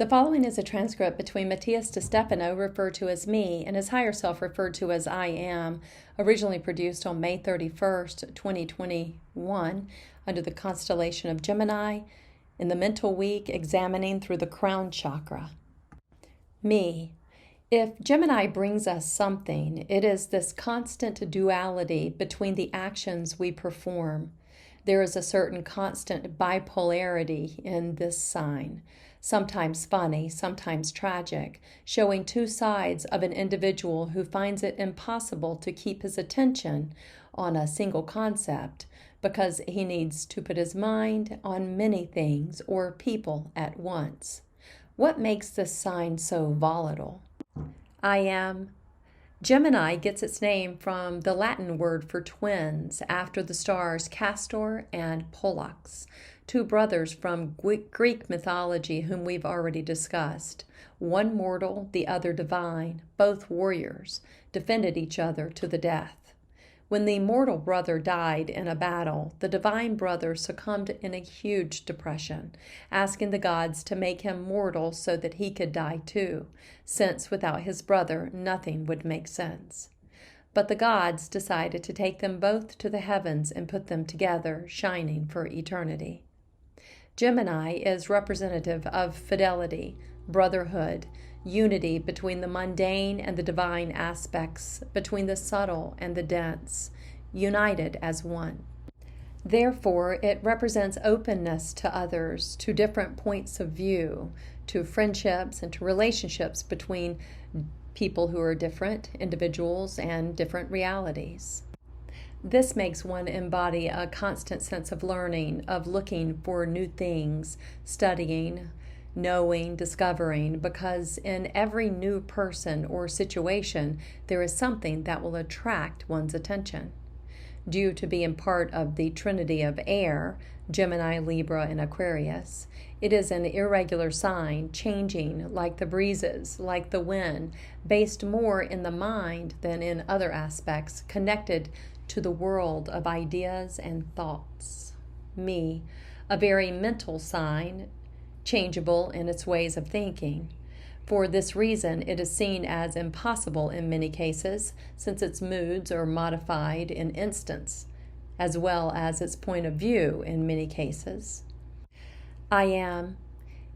The following is a transcript between Matías De Stefano, referred to as me, and his higher self, referred to as I am, originally produced on May 31st, 2021, under the constellation of Gemini, in the mental week examining through the crown chakra. Me. If Gemini brings us something, it is this constant duality between the actions we perform. There is a certain constant bipolarity in this sign, sometimes funny, sometimes tragic, showing two sides of an individual who finds it impossible to keep his attention on a single concept because he needs to put his mind on many things or people at once. What makes this sign so volatile? I am. Gemini gets its name from the Latin word for twins, after the stars Castor and Pollux, two brothers from Greek mythology whom we've already discussed. One mortal, the other divine, both warriors, defended each other to the death. When the mortal brother died in a battle, the divine brother succumbed in a huge depression, asking the gods to make him mortal so that he could die too, since without his brother nothing would make sense. But the gods decided to take them both to the heavens and put them together, shining for eternity. Gemini is representative of fidelity, brotherhood, unity between the mundane and the divine aspects, between the subtle and the dense, united as one. Therefore, it represents openness to others, to different points of view, to friendships and to relationships between people who are different, individuals, and different realities. This makes one embody a constant sense of learning, of looking for new things, studying, knowing, discovering, because in every new person or situation, there is something that will attract one's attention. Due to being part of the trinity of air, Gemini, Libra, and Aquarius, it is an irregular sign, changing like the breezes, like the wind, based more in the mind than in other aspects, connected to the world of ideas and thoughts. Me, a very mental sign, changeable in its ways of thinking. For this reason, it is seen as impossible in many cases, since its moods are modified in instants, as well as its point of view in many cases. I am.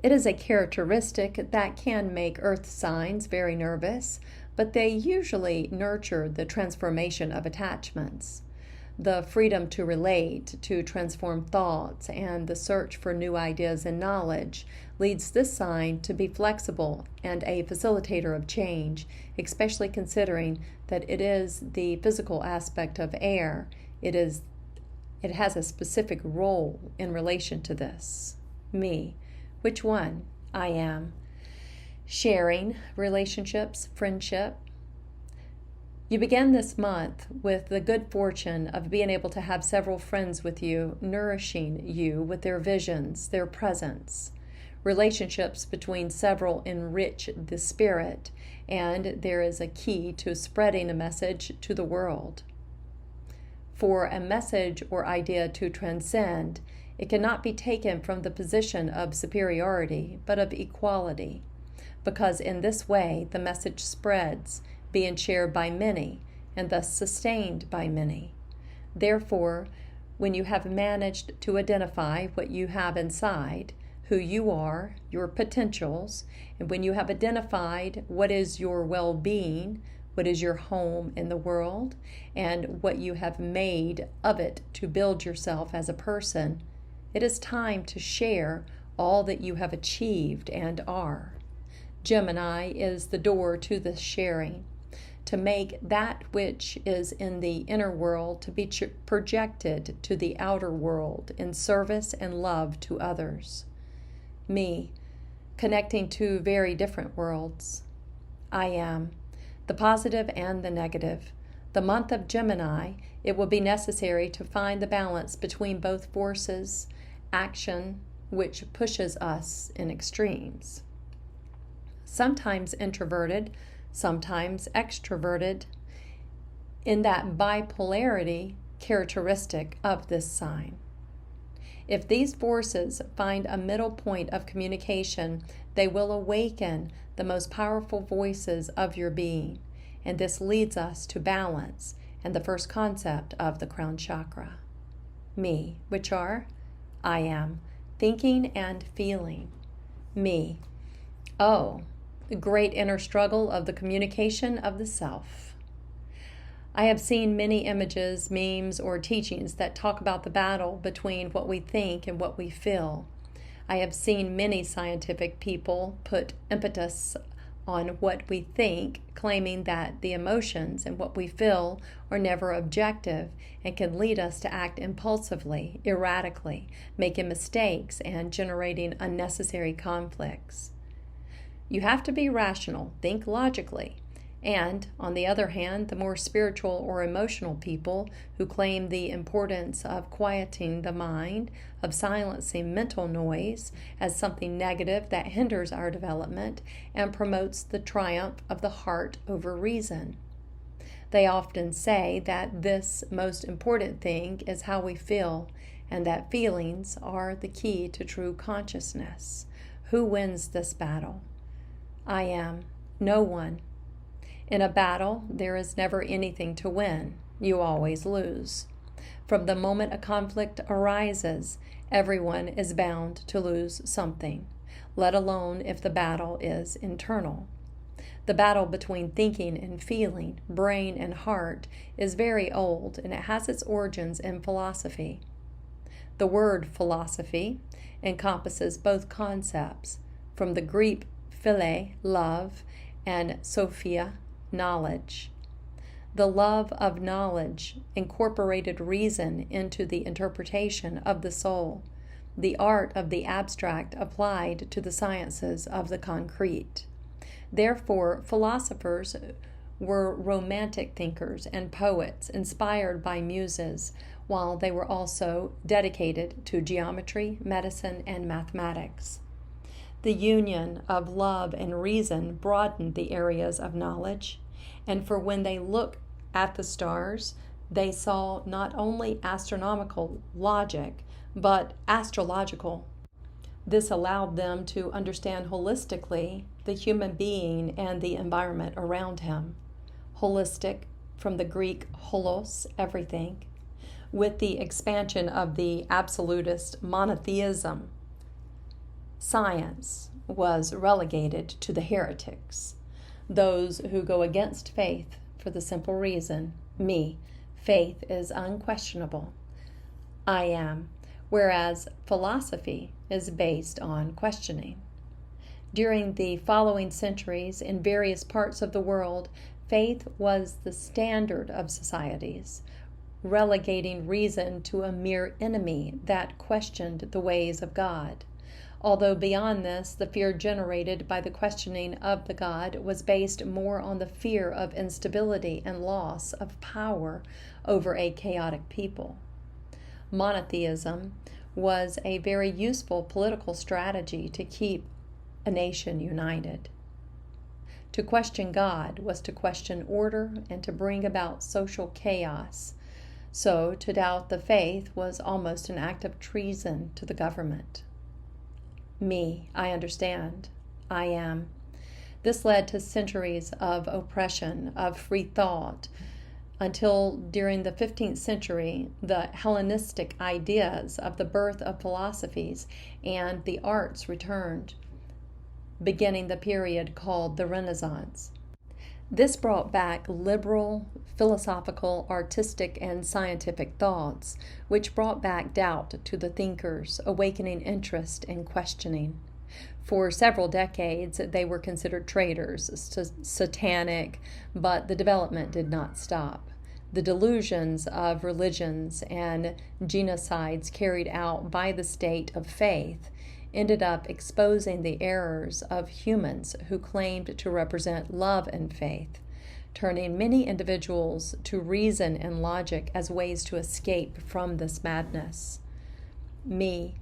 It is a characteristic that can make earth signs very nervous, but they usually nurture the transformation of attachments. The freedom to relate, to transform thoughts, and the search for new ideas and knowledge leads this sign to be flexible and a facilitator of change, especially considering that it is the physical aspect of air. It has a specific role in relation to this. Me. Which one? I am. Sharing, relationships, friendship. You begin this month with the good fortune of being able to have several friends with you, nourishing you with their visions, their presence. Relationships between several enrich the spirit, and there is a key to spreading a message to the world. For a message or idea to transcend, it cannot be taken from the position of superiority, but of equality, because in this way the message spreads, being shared by many, and thus sustained by many. Therefore, when you have managed to identify what you have inside, who you are, your potentials, and when you have identified what is your well-being, what is your home in the world, and what you have made of it to build yourself as a person, it is time to share all that you have achieved and are. Gemini is the door to this sharing, to make that which is in the inner world to be projected to the outer world in service and love to others. Me, connecting two very different worlds. I am, the positive and the negative. The month of Gemini, it will be necessary to find the balance between both forces, action, which pushes us in extremes. Sometimes introverted, sometimes extroverted, in that bipolarity characteristic of this sign. If these forces find a middle point of communication, they will awaken the most powerful voices of your being, and this leads us to balance and the first concept of the crown chakra. Me, which are I am, thinking and feeling. Me. Oh, the great inner struggle of the communication of the self. I have seen many images, memes, or teachings that talk about the battle between what we think and what we feel. I have seen many scientific people put impetus on what we think, claiming that the emotions and what we feel are never objective and can lead us to act impulsively, erratically, making mistakes and generating unnecessary conflicts. You have to be rational, think logically. And, on the other hand, the more spiritual or emotional people who claim the importance of quieting the mind, of silencing mental noise as something negative that hinders our development and promotes the triumph of the heart over reason. They often say that this most important thing is how we feel, and that feelings are the key to true consciousness. Who wins this battle? I am. No one. In a battle, there is never anything to win. You always lose. From the moment a conflict arises, everyone is bound to lose something, let alone if the battle is internal. The battle between thinking and feeling, brain and heart, is very old, and it has its origins in philosophy. The word philosophy encompasses both concepts, from the Greek phile, love, and sophia, knowledge. The love of knowledge incorporated reason into the interpretation of the soul, the art of the abstract applied to the sciences of the concrete. Therefore, philosophers were romantic thinkers and poets inspired by muses, while they were also dedicated to geometry, medicine, and mathematics. The union of love and reason broadened the areas of knowledge, and for when they looked at the stars, they saw not only astronomical logic, but astrological. This allowed them to understand holistically the human being and the environment around him. Holistic, from the Greek holos, everything, with the expansion of the absolutist monotheism. Science was relegated to the heretics, those who go against faith for the simple reason, me, faith is unquestionable. I am, whereas philosophy is based on questioning. During the following centuries, in various parts of the world, faith was the standard of societies, relegating reason to a mere enemy that questioned the ways of God. Although beyond this, the fear generated by the questioning of the God was based more on the fear of instability and loss of power over a chaotic people. Monotheism was a very useful political strategy to keep a nation united. To question God was to question order and to bring about social chaos. So to doubt the faith was almost an act of treason to the government. Me, I understand. I am. This led to centuries of oppression, of free thought, until during the 15th century, the Hellenistic ideas of the birth of philosophies and the arts returned, beginning the period called the Renaissance. This brought back liberal, philosophical, artistic, and scientific thoughts, which brought back doubt to the thinkers, awakening interest in questioning. For several decades, they were considered traitors, satanic, but the development did not stop. The delusions of religions and genocides carried out by the state of faith ended up exposing the errors of humans who claimed to represent love and faith, turning many individuals to reason and logic as ways to escape from this madness. Me,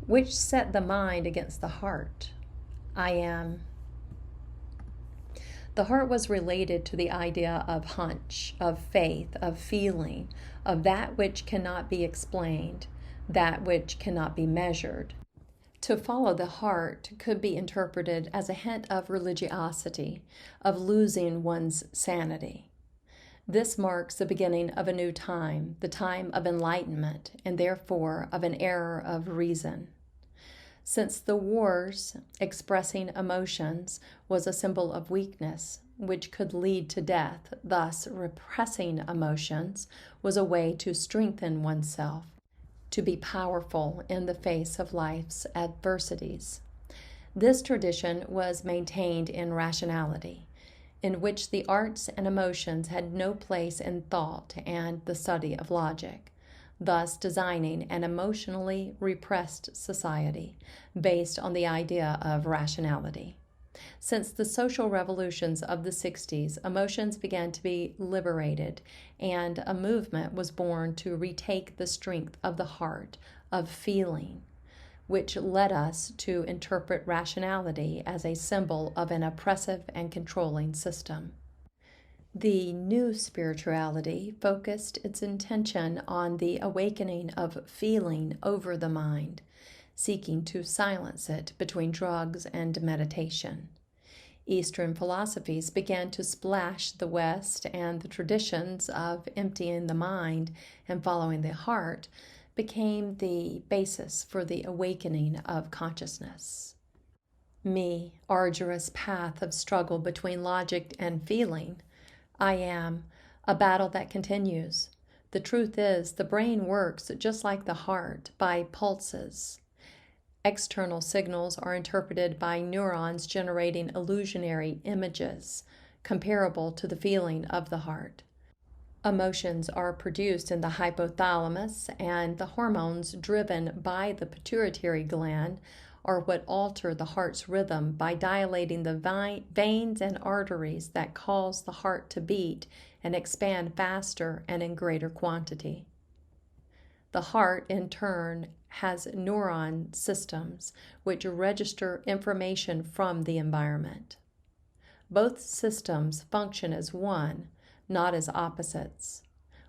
which set the mind against the heart. I am. The heart was related to the idea of hunch, of faith, of feeling, of that which cannot be explained. that which cannot be measured. To follow the heart could be interpreted as a hint of religiosity, of losing one's sanity. This marks the beginning of a new time, the time of enlightenment, and therefore of an era of reason. Since the wars expressing emotions was a symbol of weakness, which could lead to death, thus repressing emotions was a way to strengthen oneself, to be powerful in the face of life's adversities. This tradition was maintained in Rationality, in which the arts and emotions had no place in thought and the study of logic, thus designing an emotionally repressed society based on the idea of rationality. Since the social revolutions of the 60s, emotions began to be liberated, and a movement was born to retake the strength of the heart, of feeling, which led us to interpret rationality as a symbol of an oppressive and controlling system. The new spirituality focused its intention on the awakening of feeling over the mind, seeking to silence it between drugs and meditation. Eastern philosophies began to splash the West, and the traditions of emptying the mind and following the heart became the basis for the awakening of consciousness. Me, arduous path of struggle between logic and feeling. I am, a battle that continues. The truth is, the brain works just like the heart, by pulses. External signals are interpreted by neurons generating illusionary images, comparable to the feeling of the heart. Emotions are produced in the hypothalamus, and the hormones driven by the pituitary gland are what alter the heart's rhythm by dilating the veins and arteries that cause the heart to beat and expand faster and in greater quantity. The heart, in turn, has neuron systems which register information from the environment. Both systems function as one, not as opposites.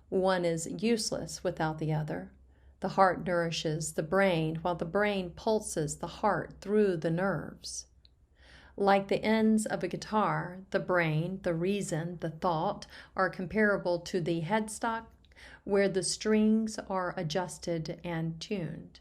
One is useless without the other. The heart nourishes the brain, while the brain pulses the heart through the nerves. Like the ends of a guitar, the brain, the reason, the thought are comparable to the headstock, where the strings are adjusted and tuned.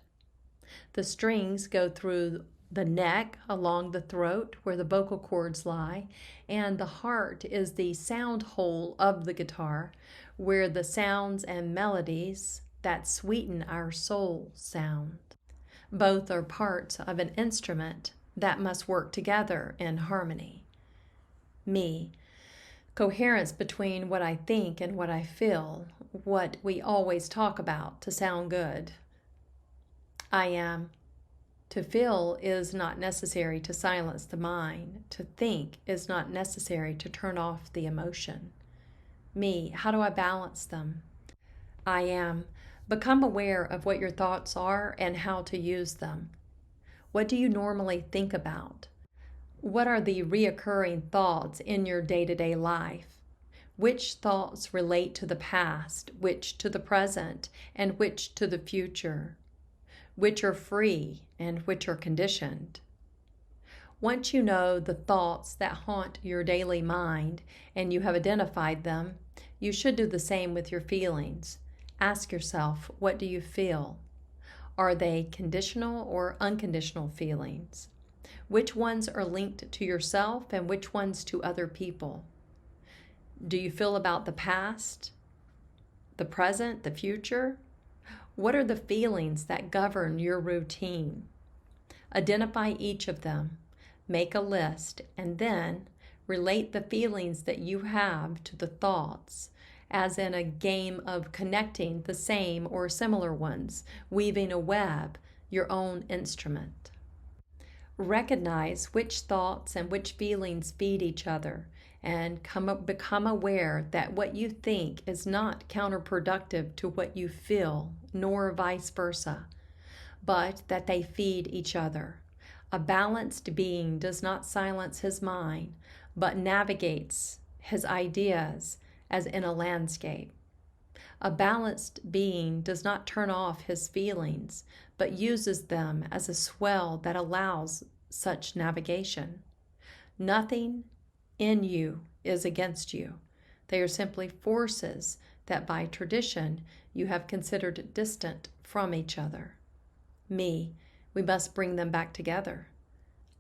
The strings go through the neck, along the throat, where the vocal cords lie, and the heart is the sound hole of the guitar, where the sounds and melodies that sweeten our soul sound. Both are parts of an instrument that must work together in harmony. Me, coherence between what I think and what I feel, what we always talk about to sound good. I am. To feel is not necessary to silence the mind. To think is not necessary to turn off the emotion. Me, how do I balance them? I am. Become aware of what your thoughts are and how to use them. What do you normally think about? What are the reoccurring thoughts in your day-to-day life? Which thoughts relate to the past, which to the present, and which to the future? Which are free and which are conditioned? Once you know the thoughts that haunt your daily mind and you have identified them, you should do the same with your feelings. Ask yourself, what do you feel? Are they conditional or unconditional feelings? Which ones are linked to yourself and which ones to other people? Do you feel about the past, the present, the future? What are the feelings that govern your routine? Identify each of them, make a list, and then relate the feelings that you have to the thoughts, as in a game of connecting the same or similar ones, weaving a web, your own instrument. Recognize which thoughts and which feelings feed each other, and become aware that what you think is not counterproductive to what you feel, nor vice versa, but that they feed each other. A balanced being does not silence his mind, but navigates his ideas as in a landscape. A balanced being does not turn off his feelings, but uses them as a swell that allows such navigation. Nothing in you is against you. They are simply forces that by tradition you have considered distant from each other. Me, we must bring them back together.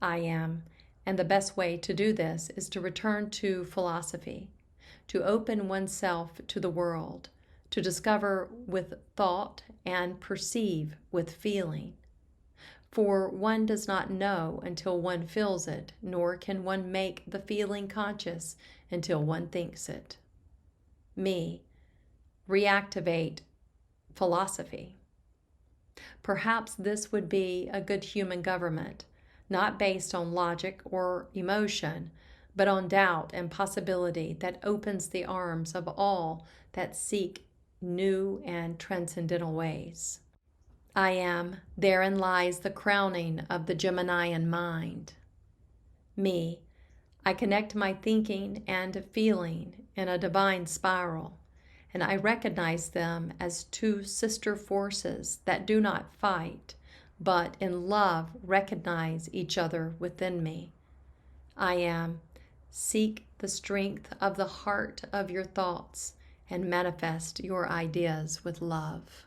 I am, and the best way to do this is to return to philosophy, to open oneself to the world, to discover with thought and perceive with feeling. For one does not know until one feels it, nor can one make the feeling conscious until one thinks it. Me, reactivate philosophy. Perhaps this would be a good human government, not based on logic or emotion, but on doubt and possibility that opens the arms of all that seek new and transcendental ways. I am, therein lies the crowning of the Geminian mind. Me, I connect my thinking and feeling in a divine spiral, and I recognize them as two sister forces that do not fight, but in love recognize each other within me. I am, seek the strength of the heart of your thoughts and manifest your ideas with love.